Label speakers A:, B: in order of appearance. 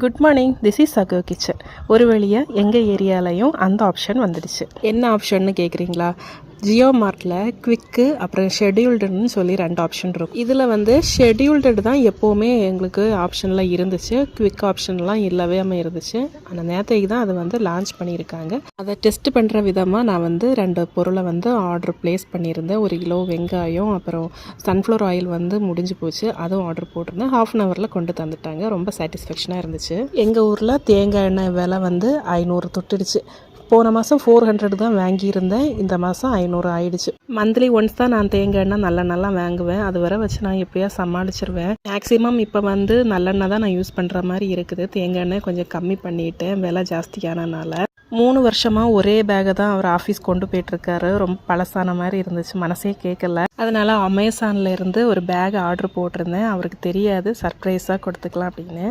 A: Good morning, this is சகோ kitchen. ஒரு வழியாக எங்கள் ஏரியாலையும் அந்த ஆப்ஷன் வந்துடுச்சு. என்ன ஆப்ஷன்னு கேட்குறீங்களா? ஜியோ மார்ட்டில் குவிக்கு அப்புறம் ஷெட்யூல்டுன்னு சொல்லி 2 ஆப்ஷன் இருக்கும். இதில் ஷெட்யூல்டு தான் எப்போவுமே எங்களுக்கு ஆப்ஷனில் இருந்துச்சு. குவிக் ஆப்ஷன்லாம் இல்லவே இருந்துச்சு. ஆனால் நேற்றைக்கு தான் அதை லான்ச் பண்ணியிருக்காங்க. அதை டெஸ்ட் பண்ணுற விதமாக நான் 2 பொருளை ஆர்டர் ப்ளேஸ் பண்ணியிருந்தேன். 1 கிலோ வெங்காயம், அப்புறம் சன்ஃப்ளவர் ஆயில் முடிஞ்சு போச்சு. அதுவும் ஆர்டர் போட்டிருந்தேன். 1/2 ஹவரில் கொண்டு தந்துட்டாங்க. ரொம்ப சாட்டிஸ்ஃபேக்ஷனாக இருந்துச்சு. எங்கள் ஊரில் தேங்காய் எண்ணெய் விலை 500 தொட்டுடுச்சு. போன மாதம் 400 தான் வாங்கியிருந்தேன். இந்த மாதம் 500 ஆயிடுச்சு. மந்த்லி ஒன்ஸ் தான் நான் தேங்காய் எண்ணெய் நல்லெண்ணெய்லாம் வாங்குவேன். அது வரை வச்சு நான் எப்படியா சமாளிச்சிருவேன். மேக்ஸிமம் இப்போ நல்லெண்ணெய் தான் நான் யூஸ் பண்ணுற மாதிரி இருக்குது. தேங்காய் எண்ணெய் கொஞ்சம் கம்மி பண்ணிவிட்டேன், விலை ஜாஸ்தியானனால. 3 வருஷமாக ஒரே பேக்கை தான் அவர் ஆஃபீஸ் கொண்டு போயிட்டுருக்காரு. ரொம்ப பழசான மாதிரி இருந்துச்சு, மனசே கேட்கல. அதனால் அமேசானில் இருந்து ஒரு பேக் ஆர்டர் போட்டிருந்தேன். அவருக்கு தெரியாது, சர்ப்ரைஸாக கொடுத்துக்கலாம் அப்படின்னு.